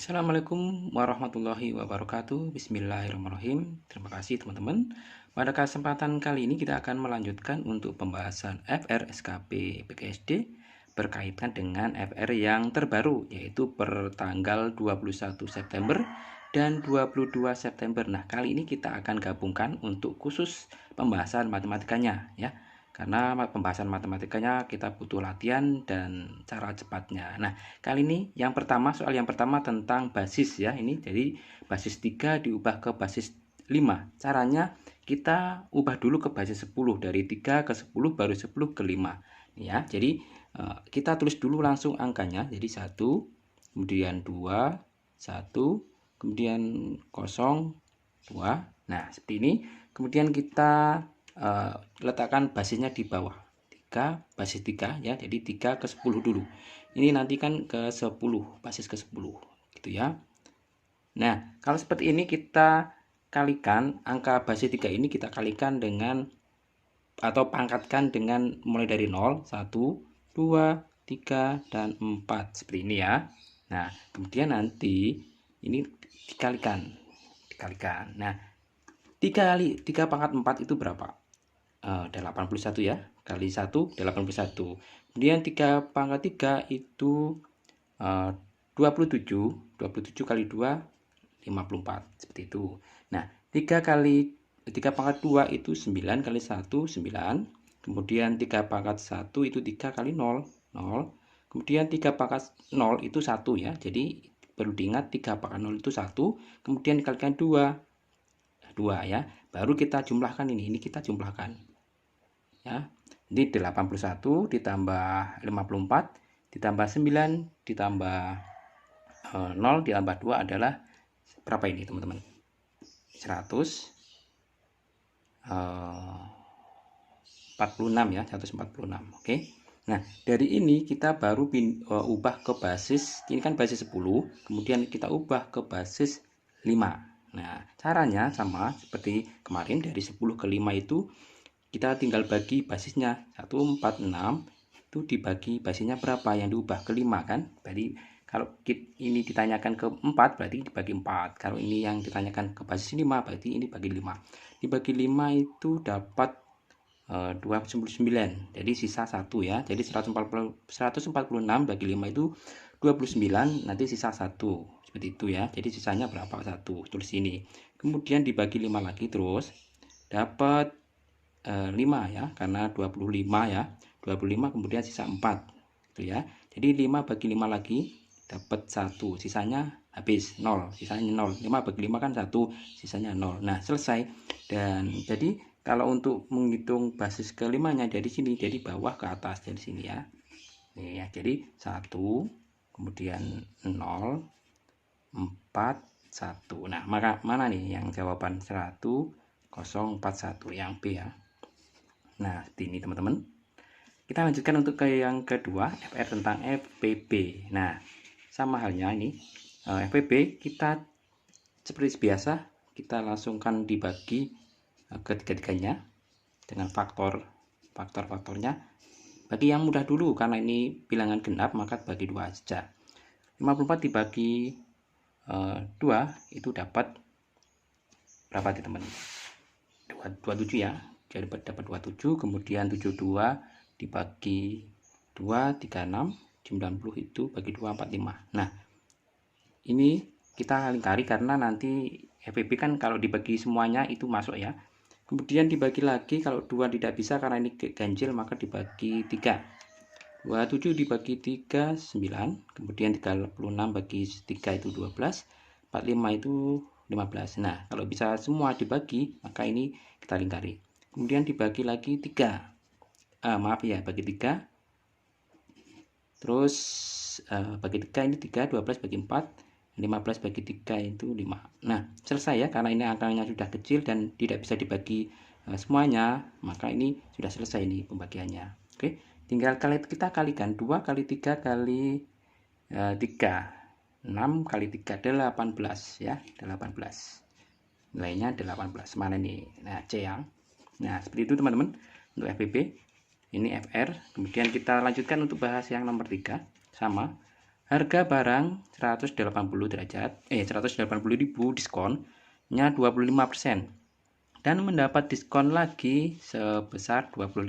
Assalamualaikum warahmatullahi wabarakatuh. Bismillahirrahmanirrahim. Terima kasih teman-teman. Pada kesempatan kali ini kita akan melanjutkan untuk pembahasan FR SKP PKSD berkaitan dengan FR yang terbaru, yaitu per tanggal 21 September dan 22 September. Nah, kali ini kita akan gabungkan untuk khusus pembahasan matematikanya ya. Karena pembahasan matematikanya kita butuh latihan dan cara cepatnya. Nah, kali ini soal yang pertama tentang basis ya. Ini jadi basis 3 diubah ke basis 5. Caranya kita ubah dulu ke basis 10, dari 3 ke 10 baru 10 ke 5. Ya, jadi kita tulis dulu langsung angkanya. Jadi 1, kemudian 2, 1, kemudian 0, 2. Nah, seperti ini. Kemudian kita letakkan basisnya di bawah 3, basis 3 ya, jadi 3 ke 10 dulu. Ini nanti kan ke 10, basis ke 10 gitu ya. Nah, kalau seperti ini kita kalikan angka basis 3 ini, kita kalikan dengan atau pangkatkan dengan mulai dari 0, 1, 2, 3 dan 4 seperti ini ya. Nah, kemudian nanti ini dikalikan. Nah, 3 pangkat 4 itu berapa? 81 ya, kali 1 81. Kemudian 3 pangkat 3 itu 27 kali 2 54 seperti itu. Nah, 3 pangkat 2 itu 9 kali 1 9. Kemudian 3 pangkat 1 itu 3 kali 0 0. Kemudian 3 pangkat 0 itu 1 ya. Jadi perlu diingat 3 pangkat 0 itu 1, kemudian dikalikan 2 ya. Baru kita jumlahkan ini kita jumlahkan. Ya, ini 81 ditambah 54 ditambah 9 ditambah 0 ditambah 2 adalah berapa ini teman-teman? 146 ya, 146. Oke. Nah, dari ini kita baru ubah ke basis, ini kan basis 10, kemudian kita ubah ke basis 5. Nah, caranya sama seperti kemarin, dari 10 ke 5 itu kita tinggal bagi basisnya. 146 itu dibagi basisnya berapa yang diubah ke 5 kan. Berarti kalau ini ditanyakan ke 4 berarti dibagi 4. Kalau ini yang ditanyakan ke basis 5 berarti ini bagi 5. Dibagi 5 itu dapat 29. Jadi sisa 1 ya. Jadi 146 bagi 5 itu 29, nanti sisa 1. Seperti itu ya. Jadi sisanya berapa? 1. Tulis ini. Kemudian dibagi 5 lagi terus dapat 5 ya, karena 25 ya, 25 kemudian sisa 4 gitu ya. Jadi 5 bagi 5 lagi dapat 1, sisanya habis 0, sisanya 0. 5 bagi 5 kan 1, sisanya 0. Nah, selesai. Dan jadi kalau untuk menghitung basis ke-5-nya dari sini, dari bawah ke atas dari sini ya. Nih ya, jadi 1, kemudian 0, 4, 1. Nah, maka mana nih yang jawaban 1041 yang B ya. Nah, ini teman-teman. Kita lanjutkan untuk ke yang kedua, FR tentang FPB. Nah, sama halnya ini. FPB kita seperti biasa, kita langsungkan dibagi ketiga-tiganya dengan faktornya. Bagi yang mudah dulu, karena ini bilangan genap, maka bagi 2 saja. 54 dibagi 2 itu dapat berapa teman-teman? 27 ya. Jadi dapat 27, kemudian 72 dibagi 2 36, 90 itu bagi 2 45. Nah, ini kita lingkari karena nanti FPB kan kalau dibagi semuanya itu masuk ya. Kemudian dibagi lagi, kalau 2 tidak bisa karena ini ganjil, maka dibagi 3. 27 dibagi 3 9, kemudian 36 bagi 3 itu 12, 45 itu 15. Nah, kalau bisa semua dibagi, maka ini kita lingkari. Kemudian dibagi lagi 3. Bagi 3. Terus bagi 3 ini 3, 12 bagi 4, 15 bagi 3 itu 5. Nah, selesai ya, karena ini angkanya sudah kecil dan tidak bisa dibagi semuanya, maka ini sudah selesai ini pembagiannya. Oke, tinggal kita kalikan 2 kali 3 kali 3. 6 kali 3 18 ya, 18. Nilainya 18. Mana ini? Nah, C yang. Nah, seperti itu teman-teman untuk FPB. Ini FR. Kemudian kita lanjutkan untuk bahas yang nomor 3. Sama. Harga barang 180 derajat 180.000 diskonnya 25% dan mendapat diskon lagi sebesar 25%.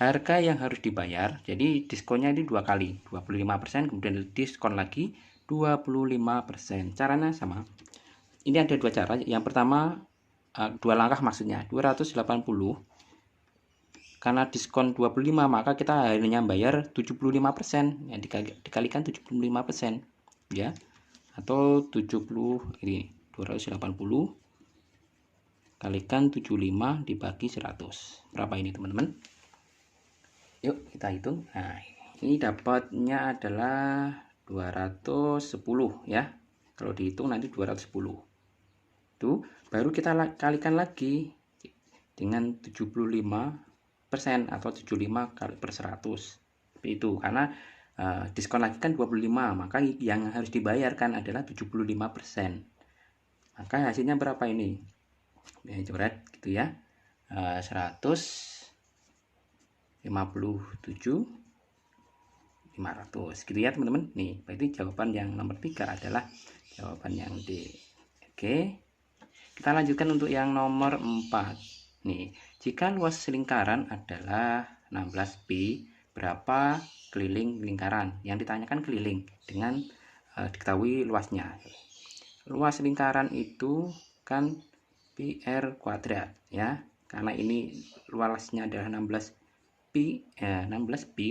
Harga yang harus dibayar, jadi diskonnya ini 2 kali, 25%, kemudian diskon lagi 25%. Caranya sama. Ini ada 2 cara. Yang pertama 2 langkah maksudnya. 280 karena diskon 25 maka kita hanya bayar 75%, yang dikalikan 75% ya, atau 70 ini 280 kalikan 75 dibagi 100, berapa ini teman-teman? Yuk kita hitung. Nah ini dapatnya adalah 210 ya, kalau dihitung nanti 210 itu baru kita kalikan lagi dengan 75% atau 75 kali per 100 itu, karena diskon lagi kan 25, maka yang harus dibayarkan adalah 75%. Maka hasilnya berapa ini? Coret gitu ya. 157.500 gitu ya teman-teman. Nih, berarti jawaban yang nomor 3 adalah jawaban yang D. Oke. Kita lanjutkan untuk yang nomor 4. Nih, jika luas lingkaran adalah 16 pi, berapa keliling lingkaran? Yang ditanyakan keliling dengan diketahui luasnya. Luas lingkaran itu kan pi r kuadrat ya. Karena ini luasnya adalah 16 pi,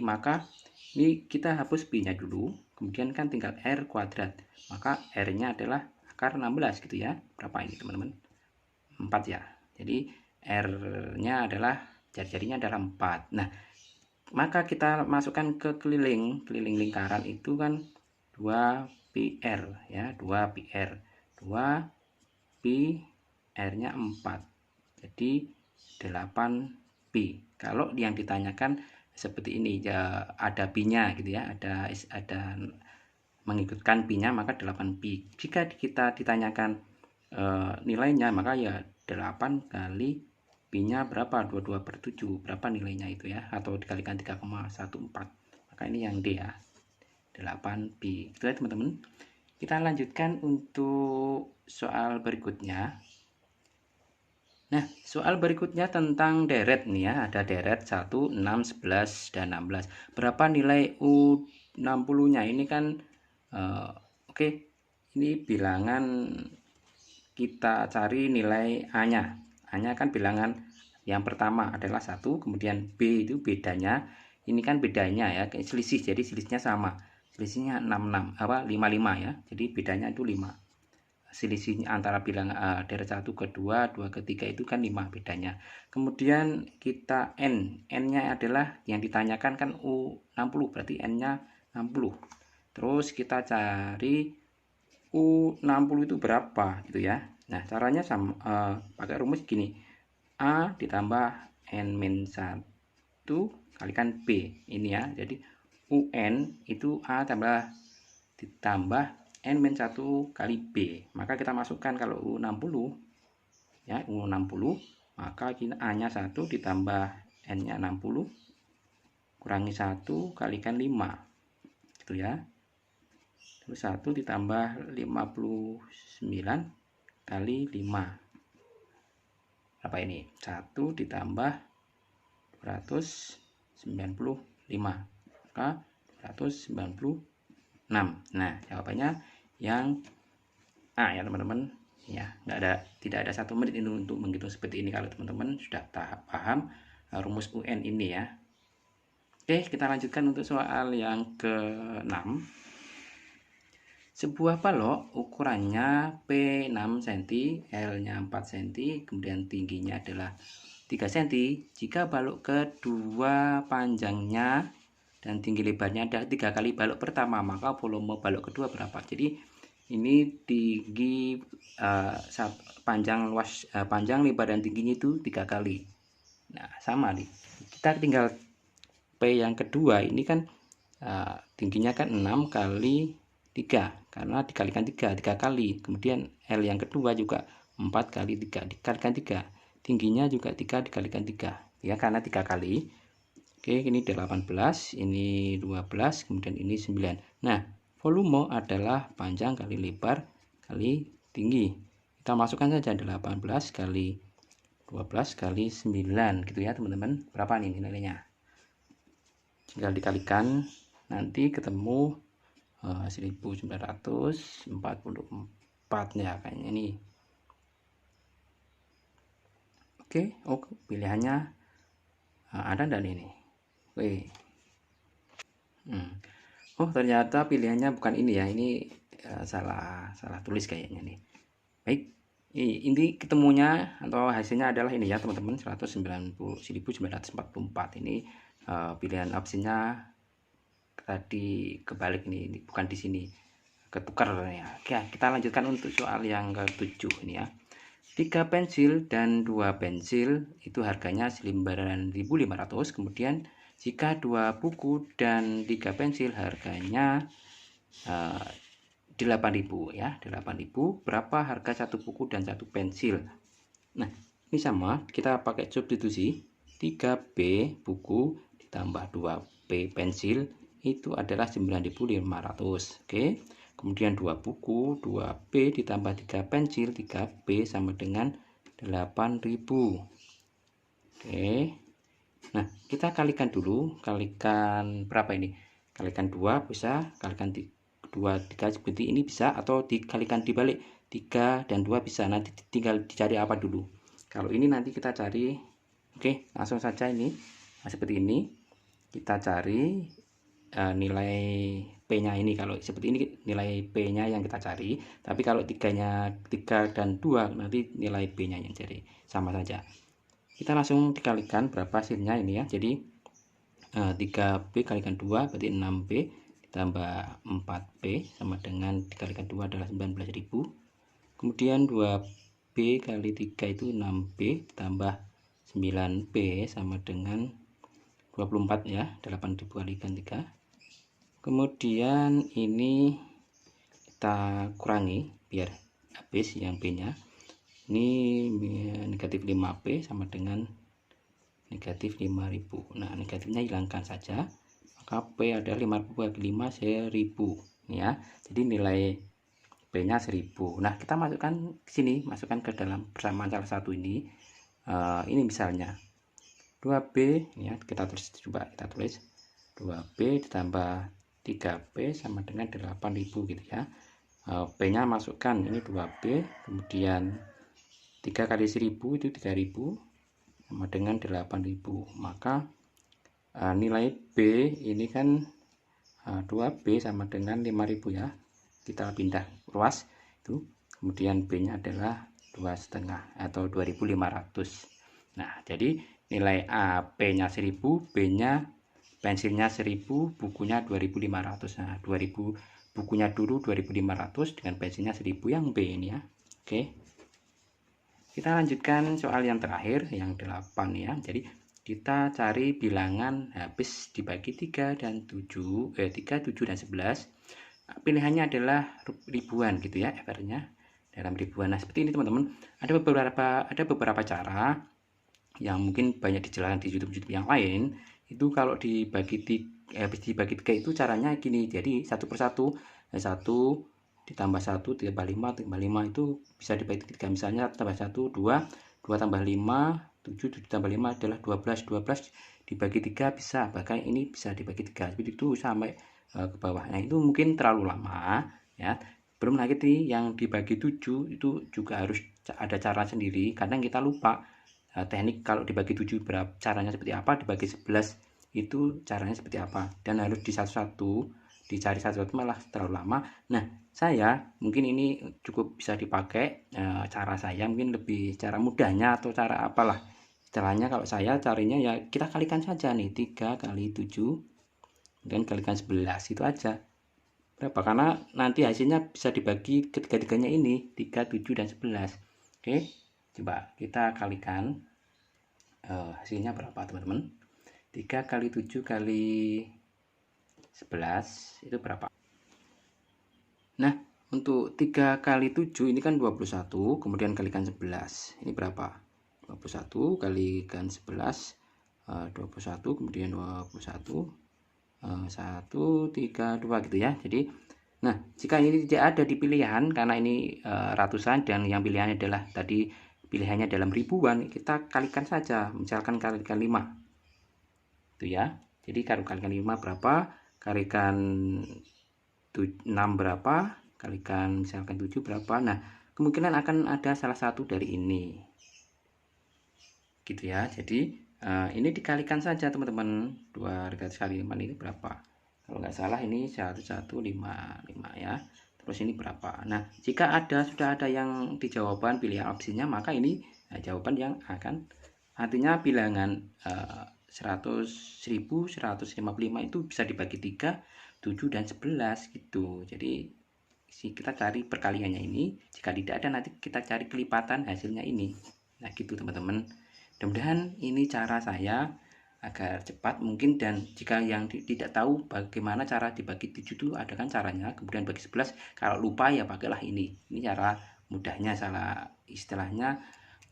maka ini kita hapus pi-nya dulu, kemudian kan tinggal r kuadrat. Maka r-nya adalah akar 16 gitu ya. Berapa ini teman-teman? 4 ya. Jadi R-nya adalah jari-jarinya adalah 4. Nah, maka kita masukkan ke keliling lingkaran itu kan 2 pi r ya, 2 pi r. 2 pi r-nya 4. Jadi 8 pi. Kalau yang ditanyakan seperti ini ya, ada pi-nya gitu ya, ada mengikutkan pi-nya, maka 8 pi. Jika kita ditanyakan nilainya, maka ya 8 kali pi-nya berapa? 22/7. Berapa nilainya itu ya? Atau dikalikan 3,14. Maka ini yang D ya. 8 pi. Itu ya teman-teman. Kita lanjutkan untuk soal berikutnya. Nah, soal berikutnya tentang deret nih ya. Ada deret 1, 6, 11, dan 16. Berapa nilai U60-nya? Ini kan oke. Ini bilangan, kita cari nilai A-nya. A-nya kan bilangan yang pertama adalah 1, kemudian B itu bedanya. Ini kan bedanya ya, kayak selisih, jadi selisihnya sama. Selisihnya 55 ya. Jadi bedanya itu 5. Selisihnya antara bilangan deret 1 ke 2, 2 ke 3 itu kan 5 bedanya. Kemudian kita N-nya adalah yang ditanyakan kan U60, berarti N-nya 60. Terus kita cari U60 itu berapa gitu ya. Nah, caranya sama pakai rumus gini. A ditambah N-1 kalikan B. Ini ya. Jadi UN itu A ditambah N-1 kali B. Maka kita masukkan kalau U60 ya, U60, maka kita A-nya 1 ditambah N-nya 60 kurangi 1 kalikan 5. Gitu ya. Terus 1 ditambah 59 kali 5. Apa ini? 1 ditambah 295. Maka 296. Nah, jawabannya yang A ya teman-teman. Ya, tidak ada 1 menit ini untuk menghitung seperti ini kalau teman-teman sudah paham rumus UN ini ya. Oke, kita lanjutkan untuk soal yang ke-6. Sebuah balok ukurannya P 6 cm, L-nya 4 cm, kemudian tingginya adalah 3 cm. Jika balok kedua panjangnya dan tinggi lebarnya adalah 3 kali balok pertama, maka volume balok kedua berapa? Jadi ini tinggi panjang lebar dan tingginya itu 3 kali. Nah, sama nih. Kita tinggal P yang kedua ini kan tingginya kan 6 kali 3 karena dikalikan 3 kali. Kemudian L yang kedua juga 4 kali 3 dikalikan 3. Tingginya juga 3 dikalikan 3 ya, karena 3 kali. Oke, ini 18, ini 12, kemudian ini 9. Nah, volume adalah panjang kali lebar kali tinggi. Kita masukkan saja 18 kali 12 kali 9 gitu ya teman-teman. Berapa nih nilainya? Tinggal dikalikan, nanti ketemu 1944 ya kayaknya ini. Oke, pilihannya ada enggak ini? Oke. Oh, ternyata pilihannya bukan ini ya. Ini salah tulis kayaknya nih. Baik. Ini ketemunya atau hasilnya adalah ini ya, teman-teman. 1944 ini pilihan opsinya tadi kebalik ini bukan di sini. Ketukar ya. Oke, kita lanjutkan untuk soal yang ke-7 ini ya. 3 pensil dan 2 pensil itu harganya selembaran 1.500. Kemudian jika 2 buku dan 3 pensil harganya 8.000 ya, 8.000. Berapa harga 1 buku dan 1 pensil? Nah, ini sama, kita pakai substitusi. 3B buku ditambah 2B pensil itu adalah 9.500. Oke. Kemudian 2 buku, 2B ditambah 3 pensil, 3B sama dengan 8.000. Oke. Nah, kita kalikan dulu. Kalikan berapa ini? Kalikan 2 bisa, kalikan 2, 3 seperti ini bisa, atau dikalikan dibalik 3 dan 2 bisa. Nanti tinggal dicari apa dulu. Kalau ini nanti kita cari. Oke, langsung saja ini. Nah, seperti ini. Kita cari nilai P-nya ini. Kalau seperti ini nilai P-nya yang kita cari. Tapi kalau 3 dan 2 nanti nilai B-nya yang cari. Sama saja. Kita langsung dikalikan berapa hasilnya ini ya. Jadi 3B kalikan 2 berarti 6B ditambah 4B sama dengan dikalikan 2 adalah 19.000. Kemudian 2B kali 3 itu 6B ditambah 9B sama dengan 24 ya, 8.000 kalikan 3. Kemudian ini kita kurangi biar habis yang B-nya. Ini negatif 5B sama dengan negatif 5.000. Nah, negatifnya hilangkan saja. Maka P adalah 5.000 kali 5, 1.000. Ya. Jadi nilai P-nya 1.000. Nah, kita masukkan ke sini, masukkan ke dalam persamaan salah satu ini. Ini misalnya 2B, ya, kita tulis 2B ditambah 3B sama dengan 8.000 gitu ya. P-nya masukkan ini 2B, kemudian 3 kali 1.000 itu 3.000 sama dengan 8.000. Maka nilai B ini kan 2B sama dengan 5.000 ya. Kita pindah ruas itu. Kemudian B-nya adalah 2,5 atau 2.500. Nah, jadi nilai A, P-nya 1.000, B-nya pensilnya 1.000, bukunya 2.500. Nah, 2.000 bukunya dulu 2.500 dengan pensilnya 1.000 yang B ini ya. Oke. Kita lanjutkan soal yang terakhir, yang 8 ya. Jadi kita cari bilangan habis dibagi 3 dan 7, 3, 7 dan 11. Pilihannya adalah ribuan gitu ya, FR-nya dalam ribuan. Nah, seperti ini teman-teman. Ada beberapa cara yang mungkin banyak dijelaskan di YouTube yang lain. Itu kalau dibagi habis dibagi 3 itu caranya gini. Jadi satu persatu, 1 ditambah 1 ditambah 5 tambah 5 itu bisa dibagi 3. Misalnya tambah 1 2 tambah 5 7 tambah 5 adalah 12 dibagi 3 bisa, bahkan ini bisa dibagi 3 seperti itu sampai ke bawahnya. Itu mungkin terlalu lama ya. Belum lagi yang dibagi 7 itu juga harus ada cara sendiri. Kadang kita lupa teknik kalau dibagi 7 caranya seperti apa, dibagi 11 itu caranya seperti apa, dan harus dicari satu-satu malah terlalu lama. Nah, saya mungkin ini cukup bisa dipakai cara saya, mungkin lebih cara mudahnya atau cara apalah istilahnya. Kalau saya carinya ya kita kalikan saja nih, 3 kali 7 dan kalikan 11 itu aja berapa, karena nanti hasilnya bisa dibagi ketiga-tiganya ini 3, 7 dan 11. Oke, coba kita kalikan hasilnya berapa teman-teman. 3 kali 7 kali 11 itu berapa? Nah, untuk 3 kali 7 ini kan 21, kemudian kalikan 11. Ini berapa? 21 kalikan 11 21, kemudian 21, 1, 3, 2 gitu ya. Jadi nah, jika ini tidak ada di pilihan karena ini ratusan dan yang pilihannya adalah tadi pilihannya dalam ribuan, kita kalikan saja, misalkan kalikan 5 itu ya. Jadi kalau kalikan 5 berapa, kalikan 6 berapa, kalikan misalkan 7 berapa. Nah, kemungkinan akan ada salah satu dari ini gitu ya. Jadi ini dikalikan saja teman-teman, 200 kali 5 ini berapa, kalau nggak salah ini 1155 ya. Terus ini berapa. Nah, jika sudah ada yang di jawaban pilihan opsinya, maka ini jawaban yang akan, artinya bilangan 100, 1000, 155 itu bisa dibagi 3, 7 dan 11 gitu. Jadi kita cari perkaliannya ini, jika tidak ada nanti kita cari kelipatan hasilnya ini. Nah gitu teman-teman, mudah-mudahan ini cara saya agar cepat mungkin. Dan jika yang tidak tahu bagaimana cara dibagi 7 itu ada kan caranya, kemudian bagi 11, kalau lupa ya pakailah ini cara mudahnya. Salah istilahnya,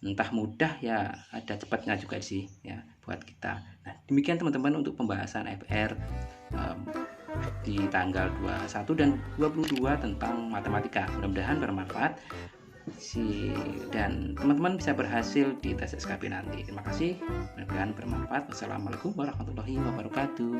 entah mudah ya ada cepatnya juga sih ya buat kita. Nah demikian teman-teman untuk pembahasan FR di tanggal 21 dan 22 tentang matematika. Mudah-mudahan bermanfaat dan teman-teman bisa berhasil di tes SKP nanti. Terima kasih, mudah-mudahan bermanfaat. Wassalamualaikum warahmatullahi wabarakatuh.